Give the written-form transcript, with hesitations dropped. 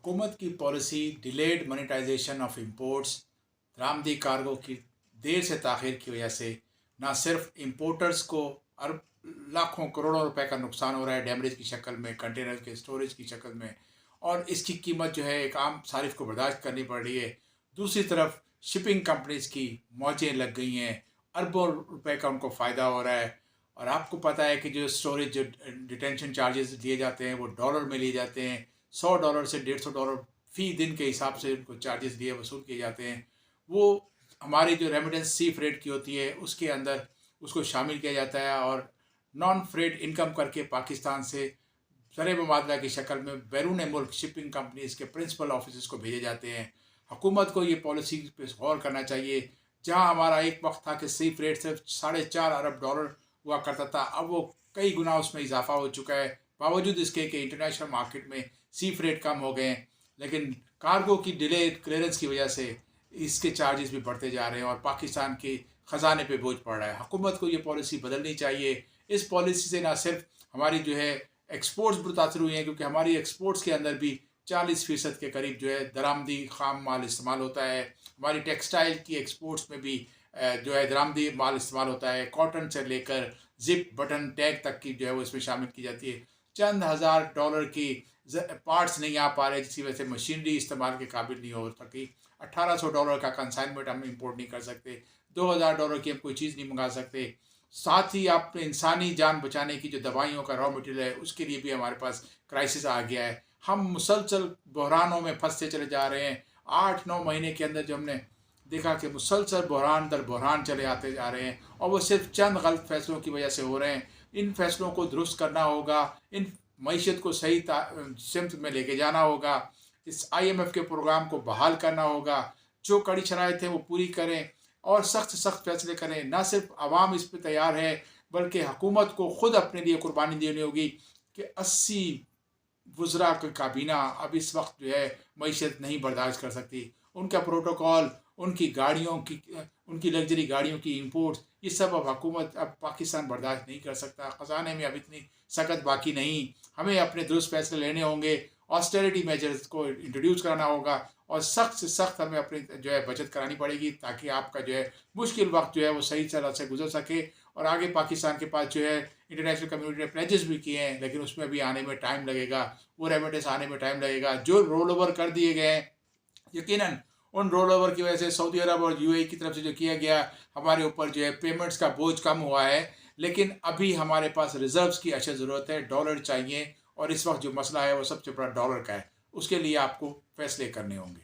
हुकूमत की policy delayed monetisation of imports दरामदी कार्गो की देर से ताख़ीर की वजह से ना सिर्फ इंपोर्टर्स को अरब लाखों करोड़ों रुपए का नुकसान हो रहा है डैमरेज की शक्ल में, कंटेनर के स्टोरेज की शक्ल में, और इसकी कीमत जो है एक आम सारिफ को बर्दाश्त करनी पड़ रही है। दूसरी तरफ शिपिंग कंपनीज की मौजें लग गई हैं, अरबों रुपए का उनको फ़ायदा हो रहा है। और आपको पता है कि जो स्टोरेज जो डिटेंशन चार्जेस लिए जाते हैं वो डॉलर में लिए जाते हैं। $100 से $150 फ़ी दिन के हिसाब से उनको चार्जेस दिए वसूल किए जाते हैं। वो हमारी जो रेमिटेंस सी फ्रेट की होती है उसके अंदर उसको शामिल किया जाता है, और नॉन फ्रेट इनकम करके पाकिस्तान से ज़र मुबादला की शक्ल में बैरून मुल्क शिपिंग कंपनीज़ के प्रिंसिपल ऑफिस को भेजे जाते हैं। हुकूमत को ये पॉलिसी पे गौर करना चाहिए। जहाँ हमारा एक वक्त था कि सी फ्रेट सिर्फ $4.5 अरब हुआ करता था, अब वो कई गुना उसमें इजाफा हो चुका है, बावजूद इसके कि इंटरनेशनल मार्केट में सी फ्रेट कम हो गए हैं। लेकिन कार्गो की डिले क्लियरेंस की वजह से इसके चार्जेस भी बढ़ते जा रहे हैं और पाकिस्तान के ख़जाने पे बोझ पड़ रहा है। हुकूमत को ये पॉलिसी बदलनी चाहिए। इस पॉलिसी से ना सिर्फ हमारी जो है एक्सपोर्ट्स मुतासर हुई हैं, क्योंकि हमारी एक्सपोर्ट्स के अंदर भी 40% के करीब जो है दरामदी खाम माल इस्तेमाल होता है। हमारी टेक्सटाइल की एक्सपोर्ट्स में भी जो है दरामदी माल इस्तेमाल होता है। कॉटन से लेकर जिप बटन टैग तक की जो है वो इसमें शामिल की जाती है। चंद हज़ार डॉलर की पार्ट्स नहीं आ पा रहे, जिसकी वजह से मशीनरी इस्तेमाल के काबिल नहीं हो सकी। $1800 का कंसाइनमेंट हम इंपोर्ट नहीं कर सकते। $2000 की हम कोई चीज़ नहीं मंगा सकते। साथ ही आप इंसानी जान बचाने की जो दवाइयों का रॉ मटेरियल है उसके लिए भी हमारे पास क्राइसिस आ गया है। हम मुसलसल बहरानों में फंसते चले जा रहे हैं। 8-9 महीने के अंदर जो हमने देखा कि मुसलसल बहरान दर बहरान चले आते जा रहे हैं, और वो सिर्फ चंद गलत फैसलों की वजह से हो रहे हैं। इन फैसलों को दुरुस्त करना होगा, इन मीशत को सही सिमत में लेके जाना होगा, इस IMF के प्रोग्राम को बहाल करना होगा, जो कड़ी शराइत हैं वो पूरी करें और सख्त से सख्त फैसले करें। ना सिर्फ आवाम इस पर तैयार है, बल्कि हुकूमत को ख़ुद अपने लिए कुर्बानी देनी होगी कि 80 वज़रा की काबीना अब इस वक्त जो है मईशत नहीं बर्दाश्त कर सकती। उनका प्रोटोकॉल, उनकी गाड़ियों की उनकी लग्जरी गाड़ियों की इंपोर्ट, ये सब अब हुकूमत अब पाकिस्तान बर्दाश्त नहीं कर सकता। ख़जाने में अब इतनी सकत बाकी नहीं। हमें अपने दुरुस्त फैसले लेने होंगे, ऑस्टेरिटी मेजर्स को इंट्रोड्यूस कराना होगा, और सख्त से सख्त हमें अपनी जो है बचत करानी पड़ेगी, ताकि आपका जो है मुश्किल वक्त जो है वो सही तरह से गुजर सके। और आगे पाकिस्तान के पास जो है इंटरनेशनल कम्युनिटी ने प्लेजेस भी किए हैं, लेकिन उसमें भी आने में टाइम लगेगा, वो रेमिटेंस आने में टाइम लगेगा। जो रोल ओवर कर दिए गए हैं, यकीनन उन रोल ओवर की वजह से सऊदी अरब और UAE की तरफ से जो किया गया, हमारे ऊपर जो है पेमेंट्स का बोझ कम हुआ है। लेकिन अभी हमारे पास रिजर्व्स की अशद ज़रूरत है, डॉलर चाहिए, और इस वक्त जो मसला है वो सबसे बड़ा डॉलर का है। उसके लिए आपको फैसले करने होंगे।